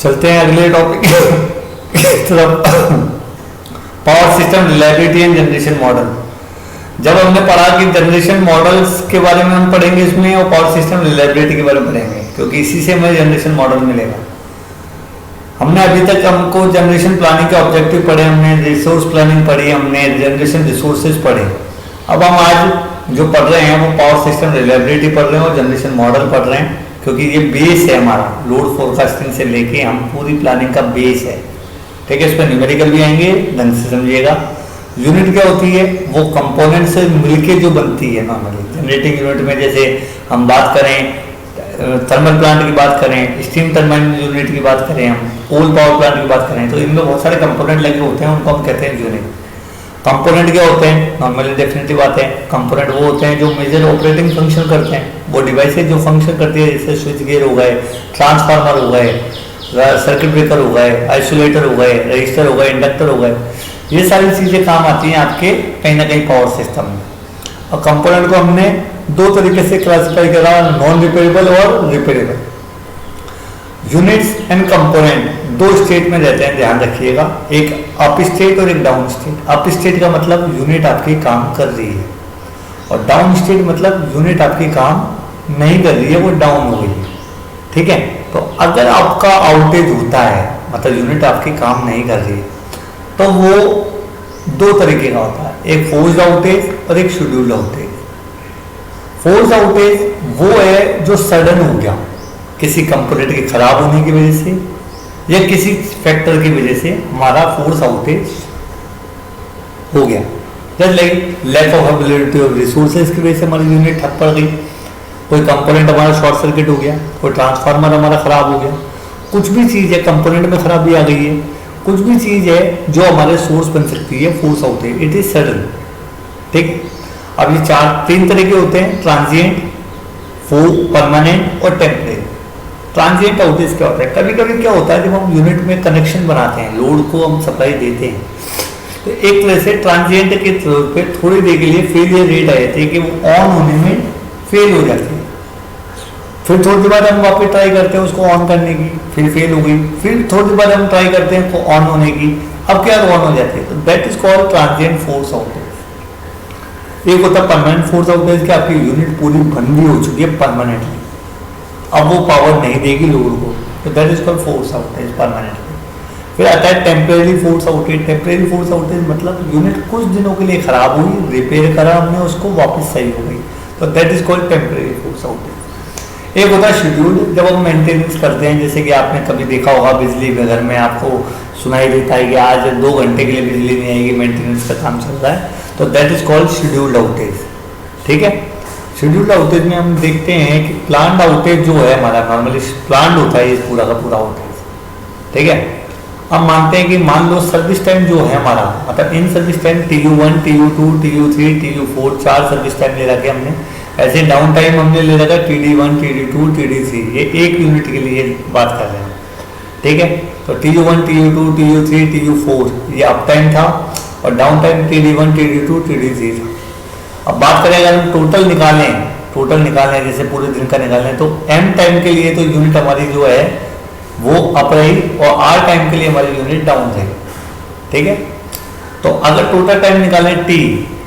चलते हैं अगले टॉपिक तरफ। Power system reliability and generation model. जब हमने पढ़ा कि जनरेशन मॉडल्स के बारे में हम पढ़ेंगे इसमें, और पावर सिस्टम रिलायबिलिटी के बारे में पढ़ेंगे, क्योंकि इसी से हमें जनरेशन मॉडल मिलेगा। हमने अभी तक हमको जनरेशन प्लानिंग के ऑब्जेक्टिव पढ़े, हमने रिसोर्स प्लानिंग पढ़ी, हमने जनरेशन रिसोर्सेज पढ़े। अब हम आज जो पढ़ रहे हैं वो पावर सिस्टम रिलायबिलिटी पढ़ रहे हैं और जनरेशन मॉडल पढ़ रहे हैं, क्योंकि ये बेस है हमारा। लोड फोरकास्टिंग से लेके हम पूरी प्लानिंग का बेस है, ठीक है। इस पर न्यूमेरिकल भी आएंगे, ढंग से समझिएगा। यूनिट क्या होती है? वो कंपोनेंट से मिलके जो बनती है नॉर्मली। जनरेटिंग यूनिट में जैसे हम बात करें थर्मल प्लांट की बात करें, स्टीम टरबाइन यूनिट की बात करें, हम कोल पावर प्लांट की बात करें, तो इनमें बहुत सारे कंपोनेंट लगे होते हैं, उनको हम कहते हैं यूनिट। कंपोनेंट क्या होते हैं? नॉर्मली डेफिनेटिव बात है, कंपोनेंट वो होते हैं जो मेजर ऑपरेटिंग फंक्शन करते हैं। वो डिवाइसेज जो फंक्शन करती है, जैसे स्विच गियर हो गए, ट्रांसफार्मर हो गए, सर्किट ब्रेकर हो गए, आइसोलेटर हो गए, रजिस्टर हो गए, इंडक्टर हो गए, ये सारी चीज़ें काम आती हैं आपके कहीं ना कहीं पावर सिस्टम में। और कंपोनेंट को हमने दो तरीके से क्लासिफाई करा, नॉन रिपेरेबल और रिपेरेबल। यूनिट्स एंड कंपोनेंट दो स्टेट में रहते हैं, ध्यान रखिएगा, एक अप स्टेट और एक डाउन स्टेट। अप स्टेट का मतलब यूनिट आपकी काम कर रही है, और डाउन स्टेट मतलब यूनिट आपकी काम नहीं कर रही है, वो डाउन हो गई है, ठीक है। तो अगर आपका आउटेज होता है, मतलब यूनिट आपकी काम नहीं कर रही है, तो वो दो तरीके का होता है, एक फोर्स्ड आउटेज और एक शेड्यूल्ड आउटेज। फोर्स्ड आउटेज वो है जो सडन हो गया, किसी कंपोनेंट के खराब होने की वजह से या किसी फैक्टर की वजह से हमारा फोर्स आउटेज हो गया। Just like lack of availability of resources की वजह से हमारी यूनिट ठप पड़ गई, कोई कंपोनेंट हमारा शॉर्ट सर्किट हो गया, कोई ट्रांसफार्मर हमारा खराब हो गया, कुछ भी चीज़ है कंपोनेंट में खराबी आ गई है, कुछ भी चीज़ है जो हमारे सोर्स बन सकती है force outage, it is sudden, ठीक है। अब ये तीन तरह के होते हैं, ट्रांजिएंट, परमानेंट और टेम्परेरी। ट्रांजिएंट आउटेज क्या होता है? कभी कभी क्या होता है, जब हम यूनिट में कनेक्शन बनाते हैं, लोड को हम सप्लाई देते हैं, तो एक तरह से ट्रांजिएंट के तौर पे थोड़ी देर के लिए फेलियर रेट आ जाती है कि वो ऑन होने में फेल हो जाती है। फिर थोड़ी देर बाद हम वापस ट्राई करते हैं उसको ऑन करने की, फिर फेल हो गई, फिर थोड़ी देर बाद हम ट्राई करते हैं उसको ऑन होने की, अब क्या ऑन हो जाती है। तो that is called transient force outage. एक होता है परमानेंट फोर्स आउटेज कि आपकी यूनिट पूरी बंदी हो चुकी है परमानेंटली, अब वो पावर नहीं देगी लोड को, तो that is called force outage permanently. फिर आता है temporary force outage. Temporary force outage मतलब यूनिट कुछ दिनों के लिए खराब हुई, रिपेयर करा हमने उसको, वापस सही हो गई, तो that is called temporary force outage. एक होता है शेड्यूल्ड, जब हम मेंटेनेंस करते हैं, जैसे कि आपने कभी देखा होगा बिजली के घर में आपको सुनाई देता है कि आज 2 घंटे के लिए बिजली नहीं आएगी, मेंटेनेंस का काम चल रहा है, तो that is called scheduled outage, ठीक है। शेड्यूल्ड आउटेज में हम देखते हैं कि प्लान्ड आउटेज जो है हमारा, नॉर्मली प्लान्ड होता है ये पूरा का पूरा आउटेज, ठीक है। हम मानते हैं कि मान लो सर्विस टाइम जो है हमारा, मतलब in service time TU1, TU2, TU3, TU4 4 service time ले रखे हमने। ऐसे डाउन टाइम हमने ले रखा TD1, TD2, TD3, ये एक यूनिट के लिए बात कर रहे हैं, ठीक है। तो TU1, TU2, TU3, TU4 ये अप टाइम था, और down time TD1, TD2, TD3 था। अब बात करें अगर हम टोटल निकालें जैसे पूरे दिन का निकालें, तो M टाइम के लिए तो यूनिट हमारी जो है वो अप रही, और R टाइम के लिए हमारी यूनिट डाउन रही, ठीक है। तो अगर टोटल टाइम निकालें T,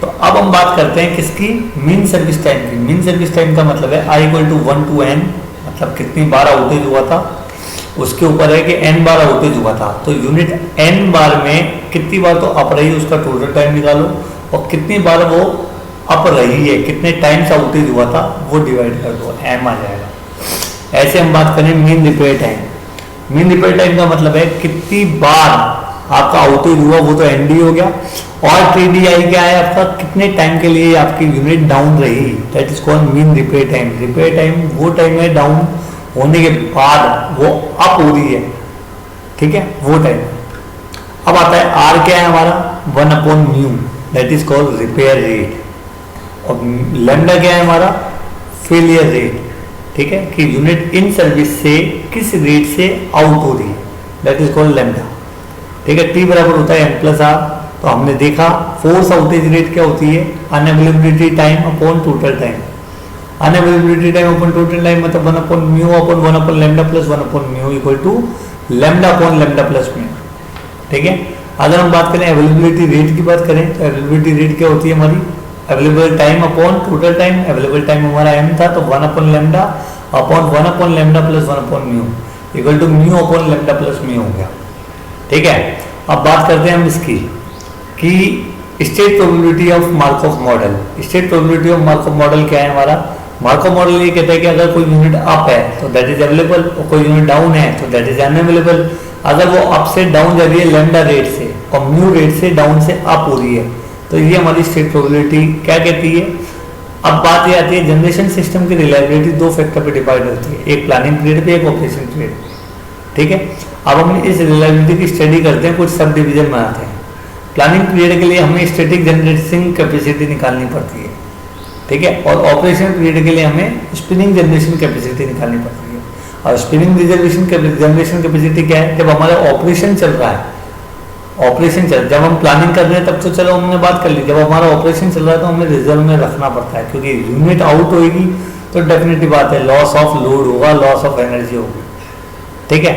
तो अब हम बात करते हैं किसकी? मीन सर्विस टाइम की। मीन सर्विस टाइम का मतलब है I = 1 to N, मतलब कितनी बार आउटेज हुआ था, उसके ऊपर है कि N बार आउटेज हुआ था, तो यूनिट N बार में कितनी बार तो अप रही, उसका टोटल टाइम निकालो, और कितनी बार वो अप रही है, कितने टाइम्स आउटेज हुआ था, वो डिवाइड कर दो, M आ जाएगा। ऐसे हम बात करें mean repair time. Mean repair time का मतलब है कितनी बार आपका आउटेज हुआ, वो तो ND हो गया, और TDI क्या है आपका, कितने टाइम के लिए आपकी यूनिट डाउन रही, that is called mean repair time. Repair time वो टाइम है डाउन होने के बाद वो अप हो रही है, ठीक है, वो टाइम। अब आता है R क्या है हमारा, 1/μ, that is called repair rate. और लैम्डा क्या है हमारा, फेलियर रेट, ठीक है, कि यूनिट इन सर्विस से किस रेट से आउट हो रही है, दैट इज कॉल्ड लैम्डा, ठीक है। T बराबर होता है M+R। तो हमने देखा फोर्स आउटेज रेट क्या होती है, unavailability time upon total time. Unavailability time upon total time मतलब 1/μ upon 1/λ + 1/μ = lambda upon lambda plus mu. ठीक है, अगर हम बात करें अवेलेबिलिटी रेट की बात करें तो अवेलेबिलिटी रेट क्या होती है हमारी, available time upon total time. Available time हमारा m था तो 1 upon lambda upon 1 upon lambda plus 1 upon mu equal to mu upon lambda plus mu हो गया। ठीक है, अब बात करते हैं हम इसकी कि state probability of Markov model. State probability of Markov model क्या है हमारा, मार्कऑफ मॉडल ये कहता है कि अगर कोई यूनिट अप है तो दैट इज अवेलेबल और कोई यूनिट डाउन है तो दैट इज अनअवेलेबल। अगर वो अप से डाउन जा रही है लैम्डा रेट से और म्यू रेट से डाउन से अप हो रही है तो ये हमारी स्टेट प्रोबेबिलिटी क्या कहती है। अब बात ये आती है जनरेशन सिस्टम की रिलायबिलिटी दो फैक्टर पे डिवाइड होती है, एक प्लानिंग पीरियड पे, एक ऑपरेशन पीरियड पे। ठीक है, अब हम इस रिलायबिलिटी की स्टडी करते हैं, कुछ सब डिवीजन बनाते हैं। प्लानिंग पीरियड के लिए हमें स्टैटिक जनरेटिंग कैपेसिटी निकालनी पड़ती है। ठीक है, और ऑपरेशन पीरियड के लिए हमें स्पिनिंग जनरेशन कैपेसिटी निकालनी पड़ती है। और स्पिनिंग रिजर्वेशन जनरेशन कैपेसिटी क्या है, जब हमारा ऑपरेशन चल रहा है, ऑपरेशन चल, जब हम प्लानिंग कर रहे हैं तब तो चलो हमने बात कर ली, जब हमारा ऑपरेशन चल रहा है तो हमें रिजर्व में रखना पड़ता है क्योंकि यूनिट आउट होगी तो डेफिनेटली बात है लॉस ऑफ लोड होगा, लॉस ऑफ एनर्जी होगी। ठीक है,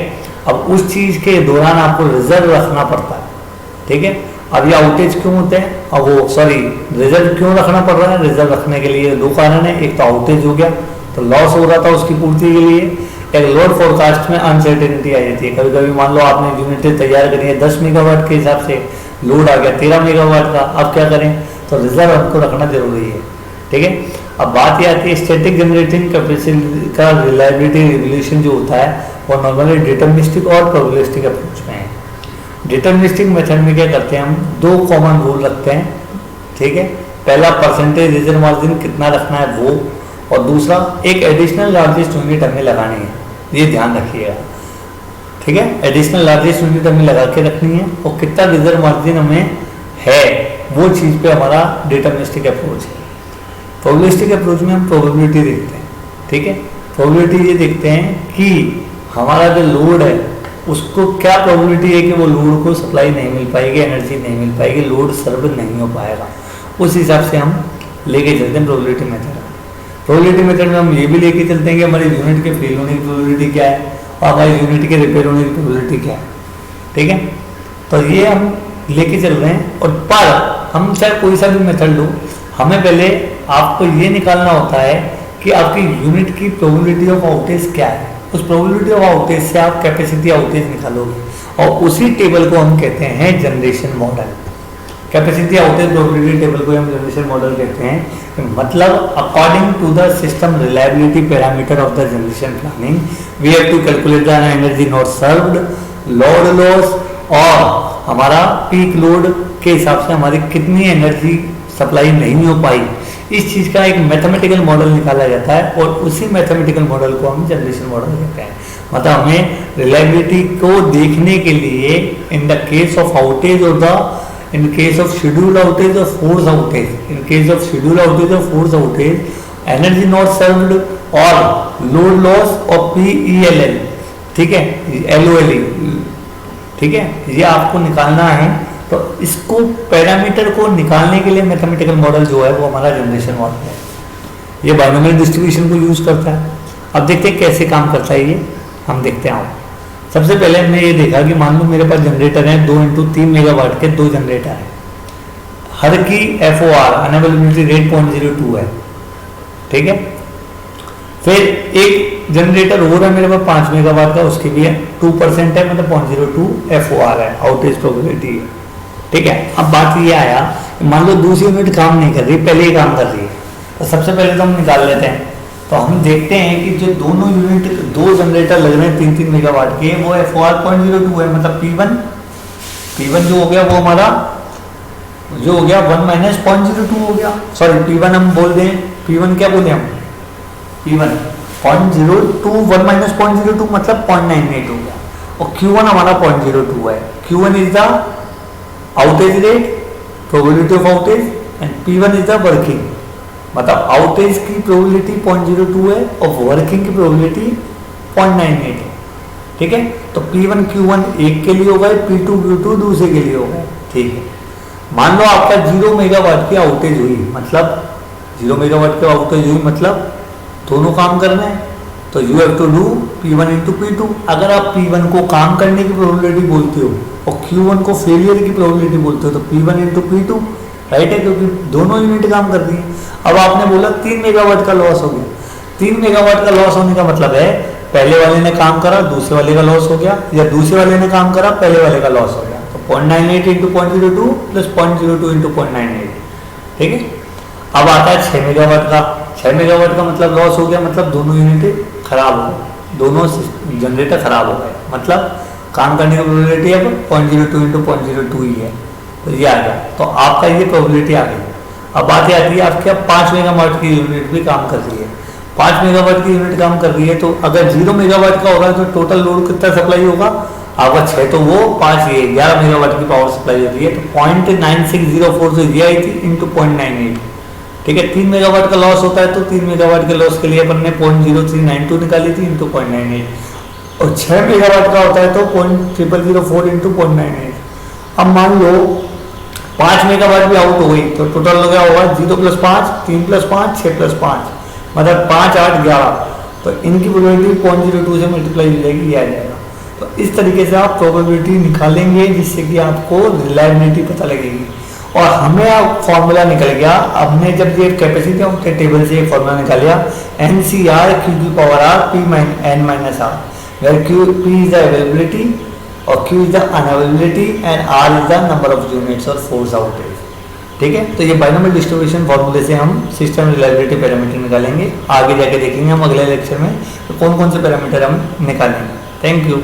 अब उस चीज के दौरान आपको रिजर्व रखना पड़ता है। ठीक है, अब ये आउटेज क्यों होते हैं, अब वो सॉरी रिजर्व क्यों रखना पड़ रहा है, रिजर्व रखने के लिए दो कारण है, एक तो आउटेज हो गया तो लॉस हो रहा था उसकी पूर्ति के लिए, एक लोड फोरकास्ट में अनसर्टेनिटी आ जाती है। कभी कभी मान लो आपने यूनिटें तैयार करी है 10 मेगावाट के हिसाब से, लोड आ गया 13 मेगावाट का, अब क्या करें, तो रिजर्व आपको रखना जरूरी है। ठीक है, अब बात ये आती है स्टैटिक जनरेटिंग कैपेसिटी का रिलायबिलिटी रिवोल्यूशन जो होता है वो नॉर्मली डिटर्मिनिस्टिक और प्रोबेबिलिस्टिक अप्रोच में है। डिटर्मिनिस्टिक मेथड में क्या करते हैं, हम दो कॉमन रूल रखते हैं। ठीक है, पहला परसेंटेज रिजर्व मार्जिन कितना रखना है वो, और दूसरा एक एडिशनल लार्जेस्ट यूनिट हमें लगानी है, ये ध्यान रखिएगा। ठीक है, एडिशनल लार्जेस्ट यूनिट हमें लगा के रखनी है और कितना रिजर्व मार्जिन हमें है वो चीज़ पे हमारा डिटर्मिनिस्टिक अप्रोच है। प्रोबेबिलिस्टिक अप्रोच में हम प्रोबेबिलिटी देखते हैं। ठीक है, प्रोबेबिलिटी ये देखते हैं कि हमारा जो लोड है उसको क्या प्रोबेबिलिटी है कि वो लोड को सप्लाई नहीं मिल पाएगी, एनर्जी नहीं मिल पाएगी, लोड सर्व नहीं हो पाएगा, उस हिसाब से हम लेके चलते हैं प्रोबेबिलिटी मेथड। प्रोबेबिलिटी मेथड में हम ये भी लेके चलते हैं कि हमारी यूनिट के फेल होने की प्रोबेबिलिटी क्या है और हमारी यूनिट के रिपेयर होने की प्रोबेबिलिटी क्या है। ठीक है, तो ये हम लेके चल रहे हैं। और पर हम चाहे कोई सा भी मेथड लो, हमें पहले आपको ये निकालना होता है कि आपकी यूनिट की प्रोबेबिलिटी ऑफ आउटेज क्या है। उस प्रोबेबिलिटी ऑफ आउटेज से आप कैपेसिटी आउटेज निकालोगे और उसी टेबल को हम कहते हैं generation model. Capacity outage probability table को हम जनरेशन मॉडल कहते हैं। मतलब according to the system reliability parameter of the generation planning we have to calculate the energy not served, load loss और हमारा पीक लोड के हिसाब से हमारी कितनी एनर्जी सप्लाई नहीं हो पाई। इस चीज़ का एक मैथमेटिकल मॉडल निकाला जाता है और उसी मैथमेटिकल मॉडल को हम जनरेशन मॉडल कहते हैं। मतलब हमें रिलायबिलिटी को देखने के लिए in the case of outage और the in case of scheduled outage or force outage, in case of scheduled outage or force outage, energy not served और load loss और PELL, ठीक है, LOLE, ठीक है, ये आपको निकालना है। तो इसको पैरामीटर को निकालने के लिए मैथमेटिकल मॉडल जो है वो हमारा जनरेशन मॉडल है। ये बाइनोमियल डिस्ट्रीब्यूशन को यूज करता है। अब देखते हैं कैसे काम करता है ये, हम देखते हैं। सबसे पहले हमने ये देखा कि मान लो मेरे पास जनरेटर है 2 × 3 मेगावाट के 2 जनरेटर है, हर की FOR अनअवेलेबिलिटी रेट 0.02 है। ठीक है, फिर एक जनरेटर हो रहा है मेरे पास 5 मेगावाट का, उसकी भी 2% है, मतलब 0.02 FOR है, आउटेज प्रोबेबिलिटी है। ठीक है, अब बात ये आया, मान लो दूसरी यूनिट काम नहीं कर रही, पहले ही काम कर रही है, तो सबसे पहले तो हम निकाल लेते हैं। तो हम देखते हैं कि जो दोनों यूनिट, दो जनरेटर लग रहे हैं 3-3 मेगावाट के, वो FOR 0.02 है, मतलब P1 जो हो गया वो हमारा जो हो गया 1 - 0.02 हो गया। सॉरी, P1 हम बोल दें, P1 क्या बोले हम, P1 0.02, 1 - 0.02 मतलब 0.98 हो गया, और Q1 हमारा 0.02 है। Q1 is the outage rate, probability of outage, and P1 is the working, मतलब आउटेज की प्रोबेबिलिटी 0.02 है और वर्किंग की प्रोबेबिलिटी 0.98 है। ठीक है, तो P1 Q1 एक के लिए होगा, P2 Q2 दूसरे के लिए होगा। ठीक है, मान लो आपका 0 मेगावाट की आउटेज हुई, मतलब 0 मेगावाट की आउटेज हुई मतलब दोनों काम करना है, तो you have to do P1 into P2। अगर आप P1 को काम करने की प्रोबेबिलिटी बोलते हो और Q1 को फेलियर की प्रोबेबिलिटी बोलते हो तो P1 इंटू P2, राइट है, क्योंकि दोनों यूनिट काम कर रही है। अब आपने बोला 3 मेगावाट का लॉस हो गया। 3 मेगावाट का लॉस होने का मतलब है पहले वाले ने काम करा, दूसरे वाले का लॉस हो गया, या दूसरे वाले ने काम करा, पहले वाले का लॉस हो गया। तो 0.98 इंटू 0.02 प्लस 0.02 इंटू 0.98, ठीक है। अब आता है 6 मेगावाट का। 6 मेगावाट का मतलब लॉस हो गया, मतलब दोनों यूनिट खराब हो गए, दोनों जनरेटर खराब हो गए, मतलब काम करने की प्रोबेबिलिटी अब 0.02 इंटू 0.02 ही है, तो ये आ गया। तो आपका ये प्रोबेबिलिटी आ गई। अब बात आती है आपके 5 मेगावाट की यूनिट भी काम कर रही है। 5 मेगावाट की यूनिट काम कर रही है, तो अगर 0 मेगावाट का होगा तो टोटल लोड कितना सप्लाई होगा आपका 6, तो वो 5 ये 11 मेगावाट की पावर सप्लाई होती है। तो 0.9604 से ये आई थी इंटू 0.98, ठीक है। 3 मेगावाट का लॉस होता है तो 3 मेगावाट के लॉस के लिए अपन ने 0.0392 निकाली थी इंटू 0.98, और 6 मेगावाट का होता है तो 0.0004 इंटू 0.98। अब मान लो 5 मेगावाट भी आउट हो गई तो टोटल क्या होगा 0 प्लस 5, 3 प्लस 5, 6 प्लस 5, मतलब 5, 8, 11। तो इनकी प्रोबेबिलिटी 0.02 से मल्टीप्लाई हो जाएगी, ये आ जाएगा। तो इस तरीके से आप प्रोबेबिलिटी निकालेंगे जिससे कि आपको रिलायबिलिटी पता लगेगी। और हमें अब फॉर्मूला निकल गया, हमने जब ये कैपेसिटी ऑफ टेबल से फॉर्मूला निकाला NCR Q की power R P n minus R, where P is the availability और Q is the unavailability and R is the number of units और फोर्स आउटेज, ठीक है। तो ये बाइनोमियल डिस्ट्रीब्यूशन फॉर्मूले से हम सिस्टम रिलायबिलिटी पैरामीटर निकालेंगे। आगे जाके देखेंगे हम अगले लेक्चर में तो कौन कौन से पैरामीटर हम निकालेंगे। Thank you.